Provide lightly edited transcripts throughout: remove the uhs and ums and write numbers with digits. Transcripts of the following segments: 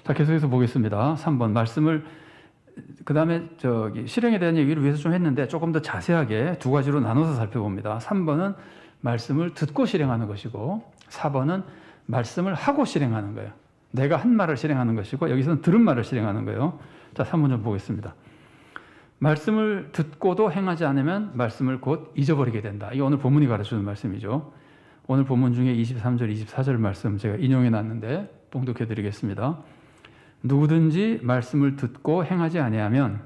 자, 계속해서 보겠습니다. 3번 말씀을 그 다음에 실행에 대한 얘기를 위해서 좀 했는데 조금 더 자세하게 두 가지로 나눠서 살펴봅니다. 3번은 말씀을 듣고 실행하는 것이고 4번은 말씀을 하고 실행하는 거예요. 내가 한 말을 실행하는 것이고 여기서는 들은 말을 실행하는 거예요. 자, 3번 좀 보겠습니다. 말씀을 듣고도 행하지 않으면 말씀을 곧 잊어버리게 된다. 이게 오늘 본문이 가르쳐주는 말씀이죠. 오늘 본문 중에 23절, 24절 말씀 제가 인용해 놨는데 봉독해 드리겠습니다. 누구든지 말씀을 듣고 행하지 아니하면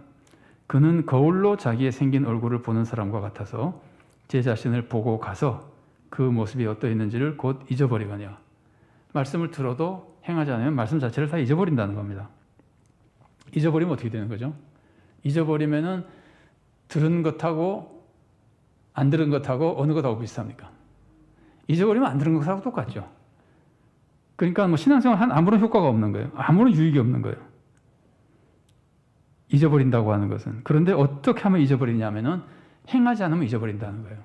그는 거울로 자기의 생긴 얼굴을 보는 사람과 같아서 제 자신을 보고 가서 그 모습이 어떠했는지를 곧 잊어버리거니와. 말씀을 들어도 행하지 않으면 말씀 자체를 다 잊어버린다는 겁니다. 잊어버리면 어떻게 되는 거죠? 잊어버리면은 들은 것하고 안 들은 것하고 어느 것하고 비슷합니까? 잊어버리면 안 들은 것하고 똑같죠. 그러니까 뭐 신앙생활 아무런 효과가 없는 거예요. 아무런 유익이 없는 거예요. 잊어버린다고 하는 것은. 그런데 어떻게 하면 잊어버리냐면은 행하지 않으면 잊어버린다는 거예요.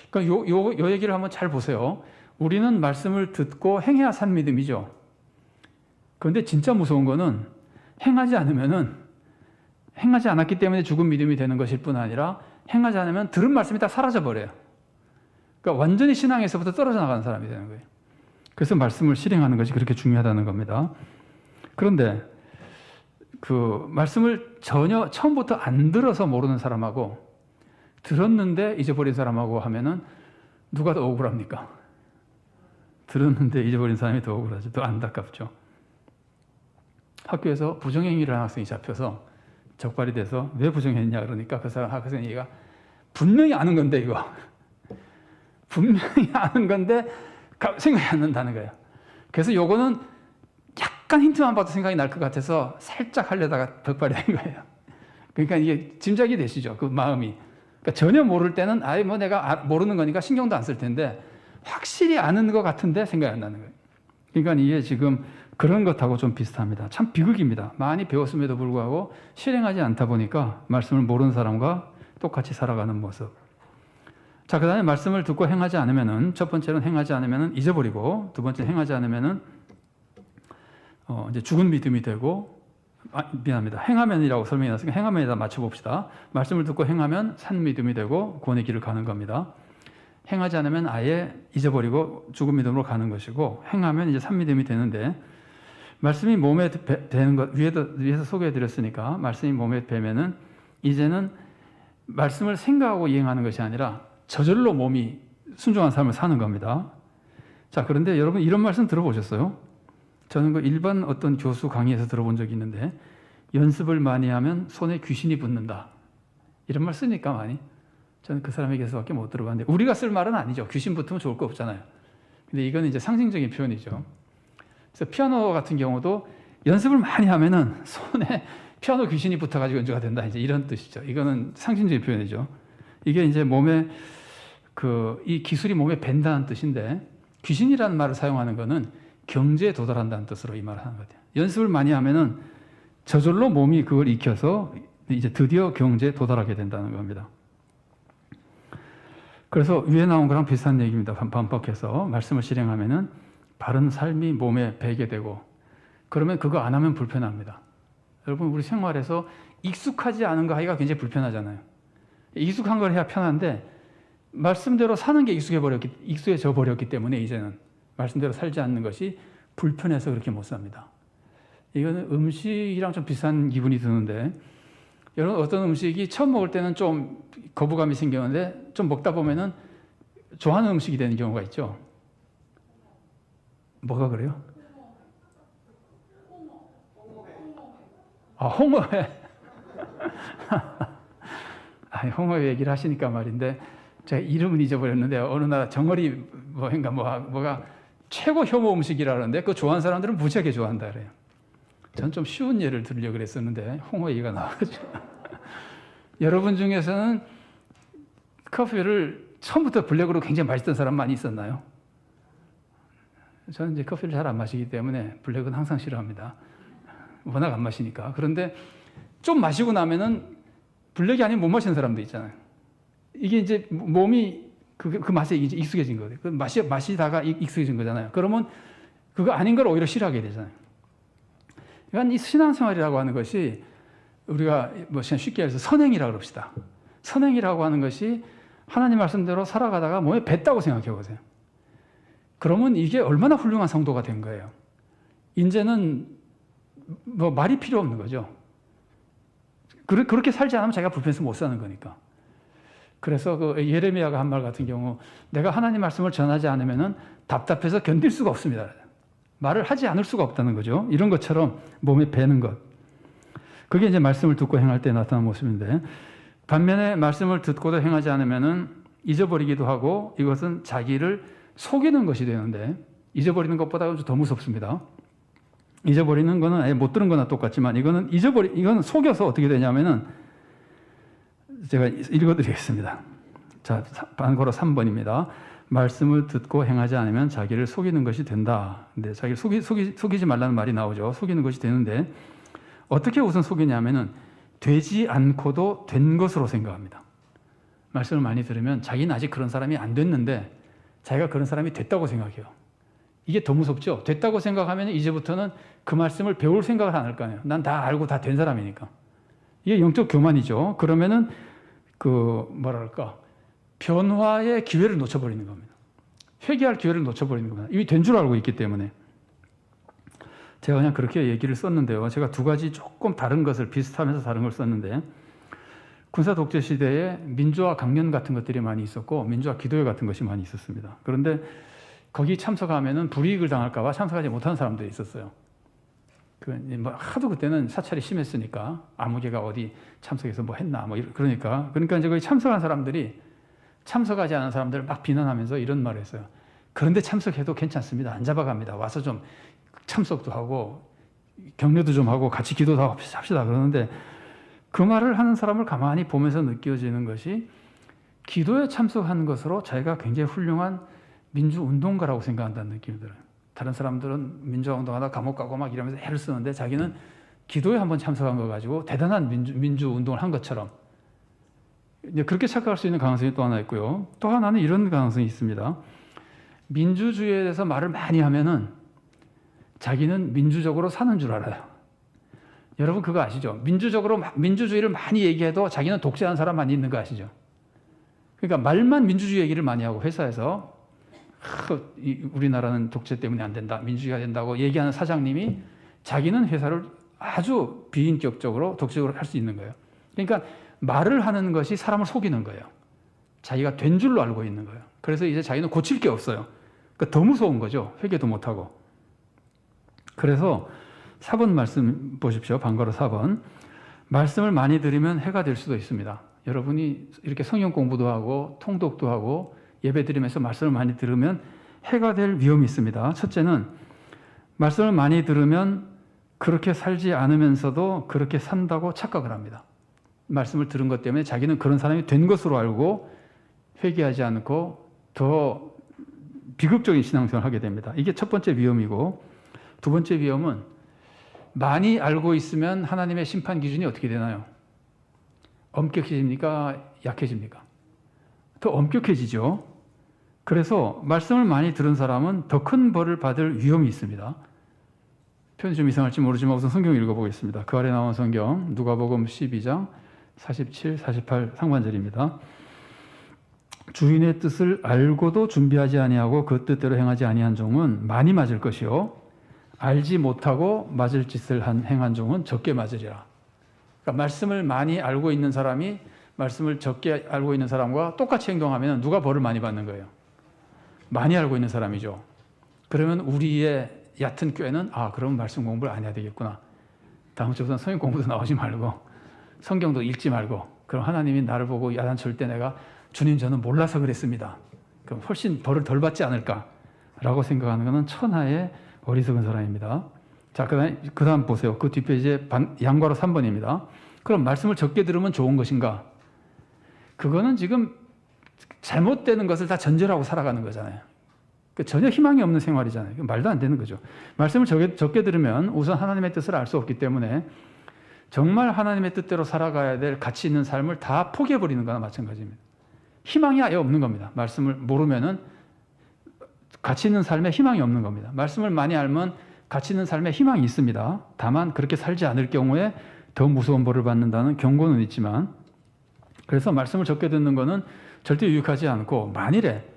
그러니까 요 얘기를 한번 잘 보세요. 우리는 말씀을 듣고 행해야 산 믿음이죠. 그런데 진짜 무서운 거는 행하지 않았기 때문에 죽은 믿음이 되는 것일 뿐 아니라 행하지 않으면 들은 말씀이 다 사라져 버려요. 그러니까 완전히 신앙에서부터 떨어져 나가는 사람이 되는 거예요. 그래서 말씀을 실행하는 것이 그렇게 중요하다는 겁니다. 그런데 그 말씀을 전혀 처음부터 안 들어서 모르는 사람하고 들었는데 잊어버린 사람하고 하면은 누가 더 억울합니까? 들었는데 잊어버린 사람이 더 억울하죠. 더 안타깝죠. 학교에서 부정행위를 한 학생이 잡혀서 적발이 돼서 왜 부정했냐 그러니까 그 사람 학생이 얘가 분명히 아는 건데 이거 분명히 아는 건데 생각이 안 난다는 거예요. 그래서 요거는 약간 힌트만 봐도 생각이 날 것 같아서 살짝 하려다가 적발이 된 거예요. 그러니까 이게 짐작이 되시죠? 그 마음이. 그러니까 전혀 모를 때는 아예 뭐 내가 모르는 거니까 신경도 안 쓸 텐데 확실히 아는 것 같은데 생각이 안 나는 거예요. 그러니까 이게 지금 그런 것하고 좀 비슷합니다. 참 비극입니다. 많이 배웠음에도 불구하고 실행하지 않다 보니까 말씀을 모르는 사람과 똑같이 살아가는 모습. 자, 그 다음에 말씀을 듣고 행하지 않으면은, 첫 번째는 행하지 않으면은 잊어버리고, 두 번째 행하지 않으면은, 이제 죽은 믿음이 되고, 미안합니다. 행하면이라고 설명해 놨으니까 행하면에다 맞춰봅시다. 말씀을 듣고 행하면 산 믿음이 되고, 구원의 길을 가는 겁니다. 행하지 않으면 아예 잊어버리고 죽은 믿음으로 가는 것이고, 행하면 이제 산 믿음이 되는데, 말씀이 몸에 배는 것, 위에서 소개해 드렸으니까, 말씀이 몸에 배면은, 이제는 말씀을 생각하고 이행하는 것이 아니라, 저절로 몸이 순종한 삶을 사는 겁니다. 자, 그런데 여러분 이런 말씀 들어보셨어요? 저는 그 일반 어떤 교수 강의에서 들어본 적이 있는데 연습을 많이 하면 손에 귀신이 붙는다. 이런 말 쓰니까 많이. 저는 그 사람에게서밖에 못 들어봤는데 우리가 쓸 말은 아니죠. 귀신 붙으면 좋을 거 없잖아요. 근데 이건 이제 상징적인 표현이죠. 그래서 피아노 같은 경우도 연습을 많이 하면은 손에 피아노 귀신이 붙어가지고 연주가 된다. 이제 이런 뜻이죠. 이거는 상징적인 표현이죠. 이게 이제 몸에 이 기술이 몸에 밴다는 뜻인데 귀신이라는 말을 사용하는 것은 경지에 도달한다는 뜻으로 이 말을 하는 것 같아요. 연습을 많이 하면은 저절로 몸이 그걸 익혀서 이제 드디어 경지에 도달하게 된다는 겁니다. 그래서 위에 나온 거랑 비슷한 얘기입니다. 반복해서 말씀을 실행하면은 바른 삶이 몸에 배게 되고 그러면 그거 안 하면 불편합니다. 여러분 우리 생활에서 익숙하지 않은 거 하기가 굉장히 불편하잖아요. 익숙한 걸 해야 편한데 말씀대로 사는 게 익숙해져 버렸기 때문에 이제는 말씀대로 살지 않는 것이 불편해서 그렇게 못 삽니다. 이거는 음식이랑 좀 비슷한 기분이 드는데 여러분 어떤 음식이 처음 먹을 때는 좀 거부감이 생기는데 좀 먹다 보면은 좋아하는 음식이 되는 경우가 있죠. 뭐가 그래요? 홍어회. 홍어회 얘기를 하시니까 말인데 제가 이름은 잊어버렸는데 어느 나라 정어리 뭐가 최고 혐오 음식이라는데 그거 좋아하는 사람들은 무지하게 좋아한다 그래요. 전 좀 쉬운 예를 들으려고 그랬었는데 홍어 얘기가 나와가지고 여러분 중에서는 커피를 처음부터 블랙으로 굉장히 마시던 사람 많이 있었나요? 저는 이제 커피를 잘 안 마시기 때문에 블랙은 항상 싫어합니다. 워낙 안 마시니까. 그런데 좀 마시고 나면은 블랙이 아니면 못 마시는 사람도 있잖아요. 이게 이제 몸이 그 맛에 이제 익숙해진 거예요. 그 마시다가 익숙해진 거잖아요. 그러면 그거 아닌 걸 오히려 싫어하게 되잖아요. 그러니까 이 신앙생활이라고 하는 것이 우리가 뭐 쉽게 해서 선행이라고 그럽시다. 선행이라고 하는 것이 하나님 말씀대로 살아가다가 몸에 뱉다고 생각해 보세요. 그러면 이게 얼마나 훌륭한 성도가 된 거예요. 이제는 뭐 말이 필요 없는 거죠. 그렇게 살지 않으면 자기가 불편해서 못 사는 거니까. 그래서 그 예레미야가 한 말 같은 경우, 내가 하나님 말씀을 전하지 않으면은 답답해서 견딜 수가 없습니다. 말을 하지 않을 수가 없다는 거죠. 이런 것처럼 몸에 배는 것. 그게 이제 말씀을 듣고 행할 때 나타나는 모습인데, 반면에 말씀을 듣고도 행하지 않으면은 잊어버리기도 하고, 이것은 자기를 속이는 것이 되는데, 잊어버리는 것보다 더 무섭습니다. 잊어버리는 거는 아예 못 들은 거나 똑같지만, 이거는 속여서 어떻게 되냐면은, 제가 읽어드리겠습니다. 자, 반거로 3번입니다. 말씀을 듣고 행하지 않으면 자기를 속이는 것이 된다. 근데 자기를 속이지 말라는 말이 나오죠. 속이는 것이 되는데, 어떻게 우선 속이냐면은 되지 않고도 된 것으로 생각합니다. 말씀을 많이 들으면 자기는 아직 그런 사람이 안 됐는데 자기가 그런 사람이 됐다고 생각해요. 이게 더 무섭죠. 됐다고 생각하면 이제부터는 그 말씀을 배울 생각을 안 할 거 아니에요. 난 다 알고 다 된 사람이니까. 이게 영적 교만이죠. 그러면은 변화의 기회를 놓쳐버리는 겁니다. 회개할 기회를 놓쳐버리는 겁니다. 이미 된 줄 알고 있기 때문에. 제가 그냥 그렇게 얘기를 썼는데요. 제가 두 가지 조금 다른 것을 비슷하면서 다른 걸 썼는데, 군사 독재 시대에 민주화 강연 같은 것들이 많이 있었고 민주화 기도회 같은 것이 많이 있었습니다. 그런데 거기 참석하면은 불이익을 당할까 봐 참석하지 못하는 사람들이 있었어요. 하도 그때는 사찰이 심했으니까 아무개가 어디 참석해서 뭐 했나 그러니까 이제 거기 참석한 사람들이 참석하지 않은 사람들을 막 비난하면서 이런 말을 했어요. 그런데 참석해도 괜찮습니다. 안 잡아갑니다. 와서 좀 참석도 하고 격려도 좀 하고 같이 기도도 하고 합시다. 그러는데 그 말을 하는 사람을 가만히 보면서 느껴지는 것이, 기도에 참석하는 것으로 자기가 굉장히 훌륭한 민주운동가라고 생각한다는 느낌이 들어요. 다른 사람들은 민주화 운동하다 감옥 가고 막 이러면서 애를 쓰는데 자기는 기도에 한번 참석한 거 가지고 대단한 민주운동을 한 것처럼, 이제 그렇게 착각할 수 있는 가능성이 또 하나 있고요. 또 하나는 이런 가능성이 있습니다. 민주주의에 대해서 말을 많이 하면은 자기는 민주적으로 사는 줄 알아요. 여러분 그거 아시죠? 민주주의를 많이 얘기해도 자기는 독재하는 사람만 있는 거 아시죠? 그러니까 말만 민주주의 얘기를 많이 하고 회사에서 우리나라는 독재 때문에 안 된다, 민주주의가 된다고 얘기하는 사장님이 자기는 회사를 아주 비인격적으로 독재적으로 할 수 있는 거예요. 그러니까 말을 하는 것이 사람을 속이는 거예요. 자기가 된 줄로 알고 있는 거예요. 그래서 이제 자기는 고칠 게 없어요. 그러니까 더 무서운 거죠. 회개도 못하고. 그래서 4번 말씀 보십시오. 반가로 4번. 말씀을 많이 들으면 해가 될 수도 있습니다. 여러분이 이렇게 성경 공부도 하고 통독도 하고 예배 드리면서 말씀을 많이 들으면 해가 될 위험이 있습니다. 첫째는 말씀을 많이 들으면 그렇게 살지 않으면서도 그렇게 산다고 착각을 합니다. 말씀을 들은 것 때문에 자기는 그런 사람이 된 것으로 알고 회개하지 않고 더 비극적인 신앙생활을 하게 됩니다. 이게 첫 번째 위험이고, 두 번째 위험은 많이 알고 있으면 하나님의 심판 기준이 어떻게 되나요? 엄격해집니까? 약해집니까? 더 엄격해지죠. 그래서 말씀을 많이 들은 사람은 더 큰 벌을 받을 위험이 있습니다. 표현이 좀 이상할지 모르지만 우선 성경 읽어보겠습니다. 그 아래 나온 성경 누가복음 12장 47, 48 상반절입니다. 주인의 뜻을 알고도 준비하지 아니하고 그 뜻대로 행하지 아니한 종은 많이 맞을 것이요, 알지 못하고 맞을 짓을 행한 종은 적게 맞으리라. 그러니까 말씀을 많이 알고 있는 사람이 말씀을 적게 알고 있는 사람과 똑같이 행동하면 누가 벌을 많이 받는 거예요? 많이 알고 있는 사람이죠. 그러면 우리의 얕은 꾀는 그럼 말씀 공부를 안 해야 되겠구나. 다음 주부터는 성경 공부도 나오지 말고 성경도 읽지 말고, 그럼 하나님이 나를 보고 야단칠 때 내가 주님 저는 몰라서 그랬습니다. 그럼 훨씬 벌을 덜 받지 않을까라고 생각하는 것은 천하의 어리석은 사람입니다. 자, 그 다음 보세요. 그 뒷페이지에 양괄호 3번입니다. 그럼 말씀을 적게 들으면 좋은 것인가? 그거는 지금 잘못되는 것을 다 전제하고 살아가는 거잖아요. 전혀 희망이 없는 생활이잖아요. 말도 안 되는 거죠. 말씀을 적게 들으면 우선 하나님의 뜻을 알 수 없기 때문에 정말 하나님의 뜻대로 살아가야 될 가치 있는 삶을 다 포기해버리는 거나 마찬가지입니다. 희망이 아예 없는 겁니다. 말씀을 모르면은 가치 있는 삶에 희망이 없는 겁니다. 말씀을 많이 알면 가치 있는 삶에 희망이 있습니다. 다만 그렇게 살지 않을 경우에 더 무서운 벌을 받는다는 경고는 있지만, 그래서 말씀을 적게 듣는 것은 절대 유익하지 않고, 만일에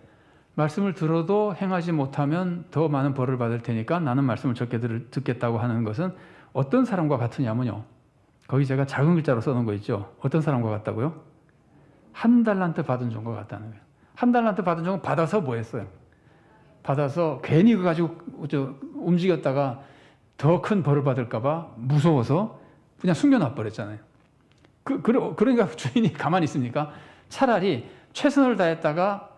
말씀을 들어도 행하지 못하면 더 많은 벌을 받을 테니까 나는 말씀을 적게 듣겠다고 하는 것은 어떤 사람과 같으냐면요, 거기 제가 작은 글자로 써놓은 거 있죠. 어떤 사람과 같다고요? 한 달란트 받은 종과 같다는 거예요. 한 달란트 받은 종은 받아서 뭐 했어요? 받아서 괜히 그거 가지고 움직였다가 더 큰 벌을 받을까 봐 무서워서 그냥 숨겨놔 버렸잖아요. 그러니까 주인이 가만히 있습니까? 차라리 최선을 다했다가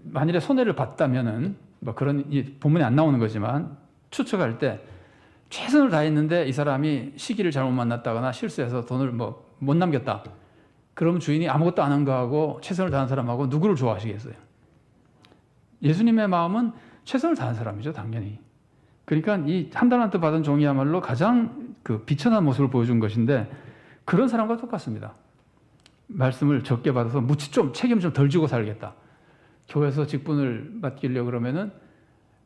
만일에 손해를 봤다면은, 뭐 그런, 본문에 안 나오는 거지만 추측할 때 최선을 다했는데 이 사람이 시기를 잘못 만났다거나 실수해서 돈을 뭐 못 남겼다. 그럼 주인이 아무것도 안 한 거하고 최선을 다한 사람하고 누구를 좋아하시겠어요? 예수님의 마음은 최선을 다한 사람이죠, 당연히. 그러니까 이 한 달란트 받은 종이야말로 가장 그 비천한 모습을 보여준 것인데, 그런 사람과 똑같습니다. 말씀을 적게 받아서 책임 좀 덜 지고 살겠다. 교회에서 직분을 맡기려고 그러면은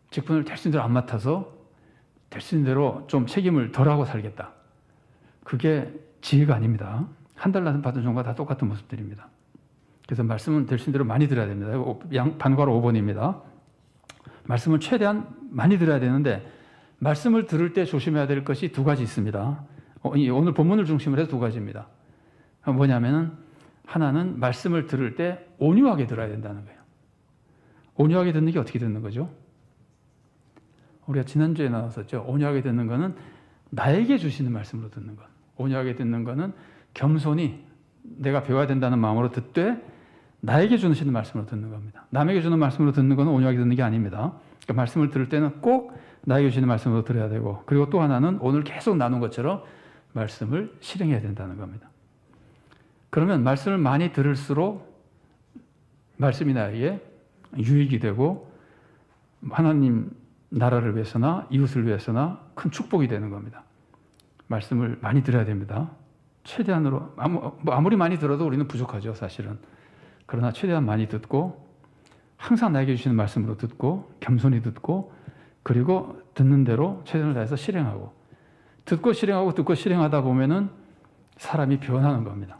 직분을 될 수 있는 대로 안 맡아서 될 수 있는 대로 좀 책임을 덜하고 살겠다. 그게 지혜가 아닙니다. 한 달란트 받은 종과 다 똑같은 모습들입니다. 그래서 말씀은 될 수 있는 대로 많이 들어야 됩니다. 반괄호 5번입니다. 말씀을 최대한 많이 들어야 되는데, 말씀을 들을 때 조심해야 될 것이 두 가지 있습니다. 오늘 본문을 중심으로 해서 두 가지입니다. 뭐냐면은, 하나는 말씀을 들을 때 온유하게 들어야 된다는 거예요. 온유하게 듣는 게 어떻게 듣는 거죠? 우리가 지난주에 나왔었죠. 온유하게 듣는 거는 나에게 주시는 말씀으로 듣는 것. 온유하게 듣는 거는 겸손히 내가 배워야 된다는 마음으로 듣되 나에게 주시는 말씀으로 듣는 겁니다. 남에게 주는 말씀으로 듣는 것은 온유하게 듣는 게 아닙니다. 그러니까 말씀을 들을 때는 꼭 나에게 주시는 말씀으로 들어야 되고, 그리고 또 하나는 오늘 계속 나눈 것처럼 말씀을 실행해야 된다는 겁니다. 그러면 말씀을 많이 들을수록 말씀이 나에게 유익이 되고 하나님 나라를 위해서나 이웃을 위해서나 큰 축복이 되는 겁니다. 말씀을 많이 들어야 됩니다. 최대한으로, 아무리 많이 들어도 우리는 부족하죠, 사실은. 그러나 최대한 많이 듣고, 항상 나에게 주시는 말씀으로 듣고, 겸손히 듣고, 그리고 듣는 대로 최선을 다해서 실행하고, 듣고 실행하고 듣고 실행하다 보면은 사람이 변하는 겁니다.